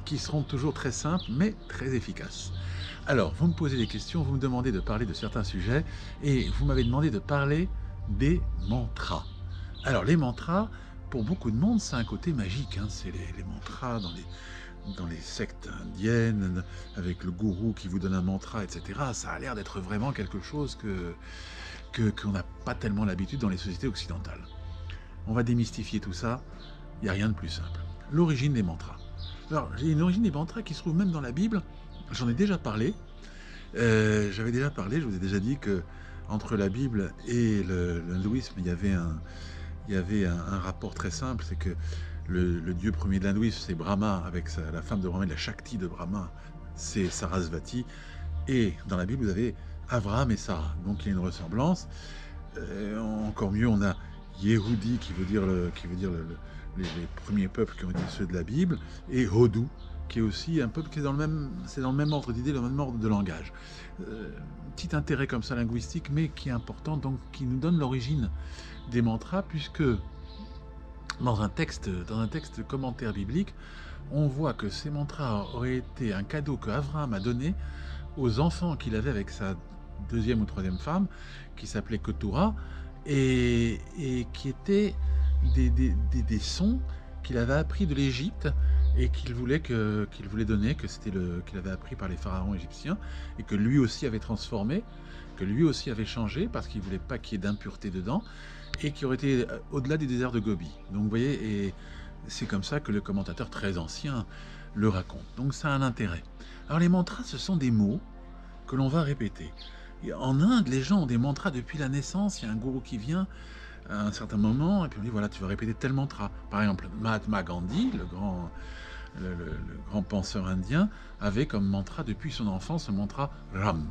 qui seront toujours très simples, mais très efficaces. Alors, vous me posez des questions, vous me demandez de parler de certains sujets, et vous m'avez demandé de parler des mantras. Alors, les mantras, pour beaucoup de monde, c'est un côté magique, hein. C'est les mantras dans les sectes indiennes, avec le gourou qui vous donne un mantra, etc. Ça a l'air d'être vraiment quelque chose qu'on n'a pas tellement l'habitude dans les sociétés occidentales. On va démystifier tout ça, il n'y a rien de plus simple. L'origine des mantras. Alors, j'ai une origine des mantras qui se trouve même dans la Bible, j'en ai déjà parlé. J'avais déjà parlé, je vous ai déjà dit que entre la Bible et l'hindouisme, il y avait un rapport très simple, c'est que le dieu premier de l'hindouisme, c'est Brahma, avec la femme de Brahma, la Shakti de Brahma, c'est Sarasvati. Et dans la Bible, vous avez Abraham et Sarah, donc il y a une ressemblance. Encore mieux, on a Yehudi qui veut dire, les premiers peuples qui ont été ceux de la Bible, et Hodou, qui est aussi un peuple qui est dans le même ordre d'idées, le même ordre de langage. Petit intérêt comme ça linguistique, mais qui est important, donc qui nous donne l'origine des mantras, puisque dans un texte commentaire biblique, on voit que ces mantras auraient été un cadeau que Abraham a donné aux enfants qu'il avait avec sa deuxième ou troisième femme, qui s'appelait Ketura, et qui étaient des sons qu'il avait appris de l'Égypte et qu'il voulait donner, qu'il avait appris par les pharaons égyptiens, et que lui aussi avait transformé, que lui aussi avait changé, parce qu'il ne voulait pas qu'il y ait d'impureté dedans, et qui aurait été au-delà du désert de Gobi. Donc vous voyez, et c'est comme ça que le commentateur très ancien le raconte. Donc ça a un intérêt. Alors les mantras, ce sont des mots que l'on va répéter. Et en Inde, les gens ont des mantras depuis la naissance. Il y a un gourou qui vient à un certain moment, et puis on dit, voilà, tu vas répéter tel mantra. Par exemple, Mahatma Gandhi, le grand penseur indien, avait comme mantra depuis son enfance le mantra Ram.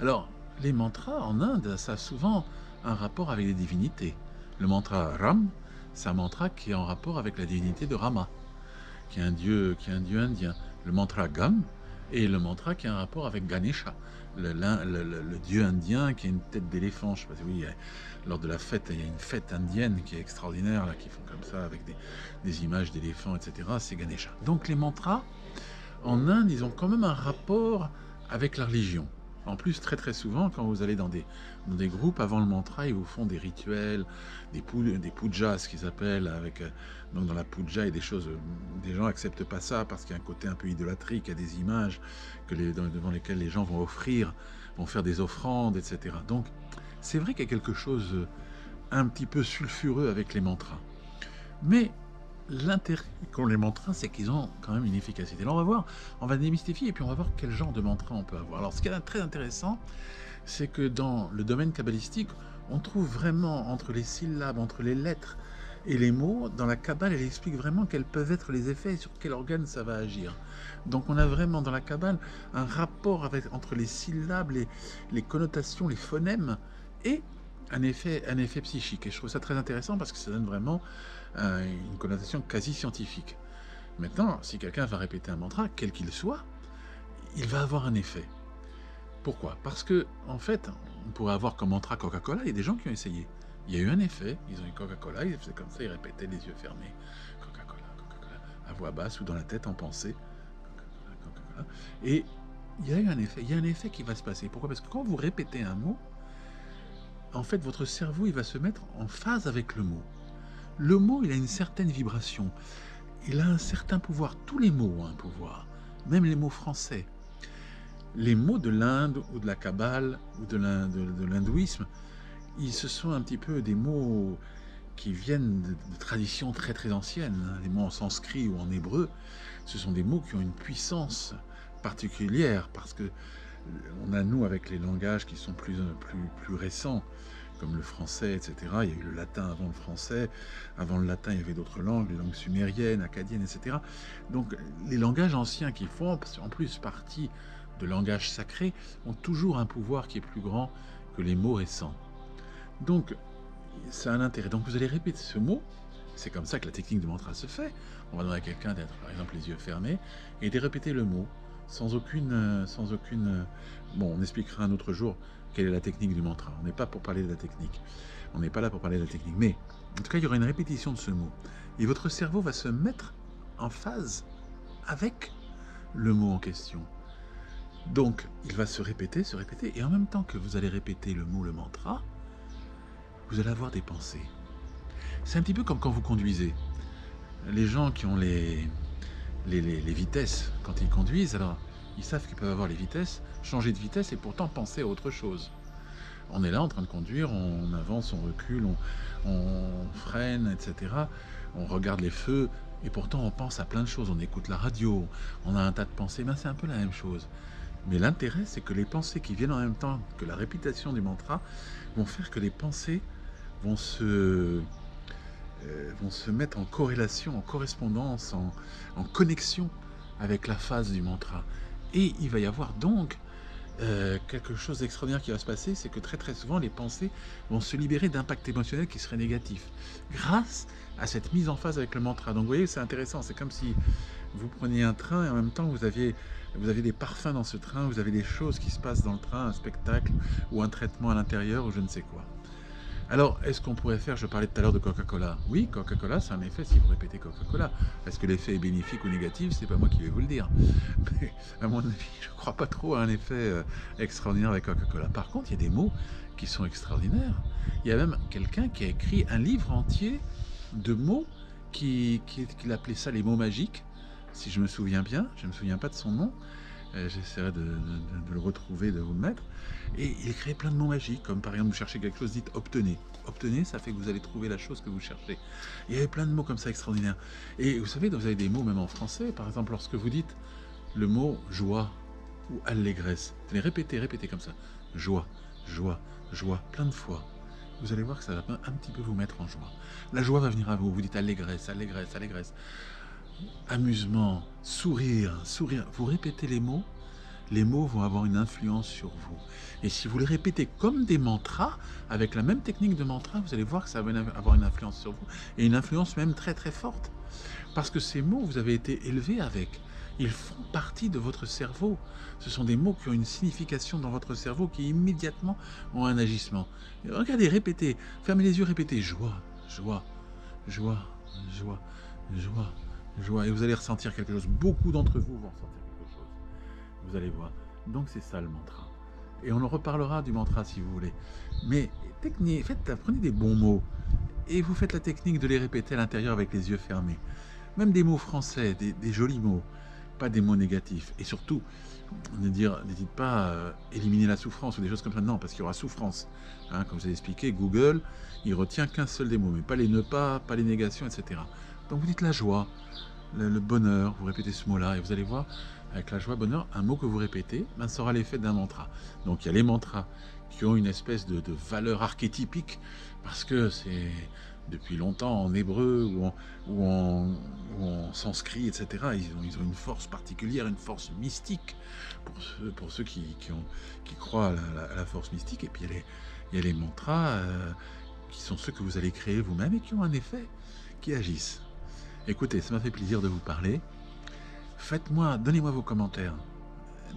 Alors, les mantras en Inde, ça a souvent un rapport avec les divinités. Le mantra Ram, c'est un mantra qui est en rapport avec la divinité de Rama, qui est un dieu indien. Le mantra Gam est le mantra qui a un rapport avec Ganesha, le dieu indien qui a une tête d'éléphant. Je sais pas si oui, lors de la fête, il y a une fête indienne qui est extraordinaire, là, qui font comme ça avec des images d'éléphants, etc. C'est Ganesha. Donc les mantras, en Inde, ils ont quand même un rapport avec la religion. En plus, très très souvent, quand vous allez dans des groupes, avant le mantra, ils vous font des rituels, des pujas, ce qu'ils appellent, avec donc dans la puja, il y a des choses, des gens n'acceptent pas ça parce qu'il y a un côté un peu idolâtrique, il y a des images devant lesquelles les gens vont faire des offrandes, etc. Donc, c'est vrai qu'il y a quelque chose un petit peu sulfureux avec les mantras. Mais l'intérêt qu'ont les mantras, c'est qu'ils ont quand même une efficacité. Là, on va démystifier et puis on va voir quel genre de mantra on peut avoir. Alors, ce qui est très intéressant, c'est que dans le domaine kabbalistique, on trouve vraiment entre les syllabes, entre les lettres et les mots, dans la Kabbale, elle explique vraiment quels peuvent être les effets et sur quel organe ça va agir. Donc on a vraiment dans la Kabbale un rapport entre les syllabes, les connotations, les phonèmes et un effet psychique. Et je trouve ça très intéressant parce que ça donne vraiment une connotation quasi scientifique. Maintenant, si quelqu'un va répéter un mantra, quel qu'il soit, il va avoir un effet. Pourquoi? Parce que, en fait, on pourrait avoir comme mantra Coca-Cola, il y a des gens qui ont essayé. Il y a eu un effet, ils ont eu Coca-Cola, ils faisaient comme ça, ils répétaient les yeux fermés. Coca-Cola, Coca-Cola, à voix basse ou dans la tête en pensée. Coca-Cola, Coca-Cola. Et il y a eu un effet, il y a un effet qui va se passer. Pourquoi? Parce que quand vous répétez un mot, en fait, votre cerveau, il va se mettre en phase avec le mot. Le mot, il a une certaine vibration. Il a un certain pouvoir. Tous les mots ont un pouvoir. Même les mots français. Les mots de l'Inde ou de la Kabbale ou de l'hindouisme, ce sont un petit peu des mots qui viennent de traditions très très anciennes. Les mots en sanskrit ou en hébreu, ce sont des mots qui ont une puissance particulière parce que on a, nous, avec les langages qui sont plus récents, comme le français, etc. Il y a eu le latin avant le français. Avant le latin, il y avait d'autres langues, les langues sumériennes, akkadiennes, etc. Donc, les langages anciens qui font en plus partie de langages sacrés ont toujours un pouvoir qui est plus grand que les mots récents. Donc, ça a un intérêt. Donc, vous allez répéter ce mot. C'est comme ça que la technique de mantra se fait. On va demander à quelqu'un d'être, par exemple, les yeux fermés et de répéter le mot sans aucune... Bon, on expliquera un autre jour quelle est la technique du mantra. On n'est pas pour parler de la technique. On n'est pas là pour parler de la technique. Mais, en tout cas, il y aura une répétition de ce mot. Et votre cerveau va se mettre en phase avec le mot en question. Donc, il va se répéter, et en même temps que vous allez répéter le mot, le mantra, vous allez avoir des pensées. C'est un petit peu comme quand vous conduisez. Les gens qui ont les vitesses, quand ils conduisent, alors ils savent qu'ils peuvent avoir les vitesses, changer de vitesse et pourtant penser à autre chose. On est là en train de conduire, on avance, on recule, on freine, etc. On regarde les feux et pourtant on pense à plein de choses. On écoute la radio, on a un tas de pensées, ben c'est un peu la même chose. Mais l'intérêt, c'est que les pensées qui viennent en même temps que la répétition du mantra vont faire que les pensées vont se mettre en corrélation, en correspondance, en connexion avec la phase du mantra. Et il va y avoir donc quelque chose d'extraordinaire qui va se passer, c'est que très très souvent les pensées vont se libérer d'impacts émotionnels qui seraient négatifs, grâce à cette mise en phase avec le mantra. Donc vous voyez, c'est intéressant, c'est comme si vous preniez un train et en même temps vous avez des parfums dans ce train, vous avez des choses qui se passent dans le train, un spectacle ou un traitement à l'intérieur ou je ne sais quoi. Alors, est-ce qu'on pourrait faire, je parlais tout à l'heure de Coca-Cola. Oui, Coca-Cola, c'est un effet si vous répétez Coca-Cola. Est-ce que l'effet est bénéfique ou négatif? C'est pas moi qui vais vous le dire. Mais à mon avis, je ne crois pas trop à un effet extraordinaire avec Coca-Cola. Par contre, il y a des mots qui sont extraordinaires. Il y a même quelqu'un qui a écrit un livre entier de mots qu'il appelait ça les mots magiques, si je me souviens bien. Je ne me souviens pas de son nom. J'essaierai de le retrouver, de vous le mettre. Et il crée plein de mots magiques, comme par exemple vous cherchez quelque chose, dites obtenez. Obtenez, ça fait que vous allez trouver la chose que vous cherchez. Il y avait plein de mots comme ça extraordinaires. Et vous savez, vous avez des mots même en français. Par exemple, lorsque vous dites le mot joie ou allégresse, vous allez répéter comme ça. Joie, joie, joie, plein de fois. Vous allez voir que ça va un petit peu vous mettre en joie. La joie va venir à vous. Vous dites allégresse, allégresse, allégresse. Amusement, sourire, sourire. Vous répétez les mots vont avoir une influence sur vous. Et si vous les répétez comme des mantras, avec la même technique de mantra, vous allez voir que ça va avoir une influence sur vous. Et une influence même très très forte. Parce que ces mots, vous avez été élevé avec. Ils font partie de votre cerveau. Ce sont des mots qui ont une signification dans votre cerveau, qui immédiatement ont un agissement. Et regardez, répétez. Fermez les yeux, répétez. Joie, joie, joie, joie, joie. Joie, et vous allez ressentir quelque chose. Beaucoup d'entre vous vont ressentir quelque chose. Vous allez voir. Donc c'est ça le mantra. Et on en reparlera du mantra si vous voulez. Mais prenez des bons mots et vous faites la technique de les répéter à l'intérieur avec les yeux fermés. Même des mots français, des jolis mots, pas des mots négatifs. Et surtout, ne dites pas éliminer la souffrance ou des choses comme ça. Non, parce qu'il y aura souffrance. Hein, comme je vous ai expliqué, Google, il retient qu'un seul des mots, mais pas les ne pas les négations, etc. Donc vous dites la joie, le bonheur, vous répétez ce mot-là, et vous allez voir, avec la joie, bonheur, un mot que vous répétez, ça aura l'effet d'un mantra. Donc il y a les mantras qui ont une espèce de valeur archétypique, parce que c'est depuis longtemps en hébreu ou en sanskrit, etc. Ils ont une force particulière, une force mystique, pour ceux qui croient à la force mystique. Et puis il y a les mantras qui sont ceux que vous allez créer vous-même et qui ont un effet, qui agissent. Écoutez, ça m'a fait plaisir de vous parler. Donnez-moi vos commentaires.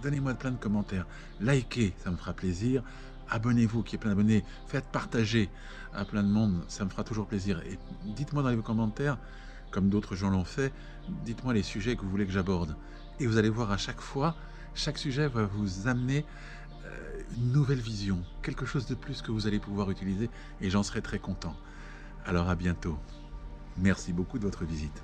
Donnez-moi plein de commentaires. Likez, ça me fera plaisir. Abonnez-vous, qui est plein d'abonnés. Faites partager à plein de monde, ça me fera toujours plaisir. Et dites-moi dans les commentaires, comme d'autres gens l'ont fait, dites-moi les sujets que vous voulez que j'aborde. Et vous allez voir à chaque fois, chaque sujet va vous amener une nouvelle vision, quelque chose de plus que vous allez pouvoir utiliser, et j'en serai très content. Alors à bientôt. Merci beaucoup de votre visite.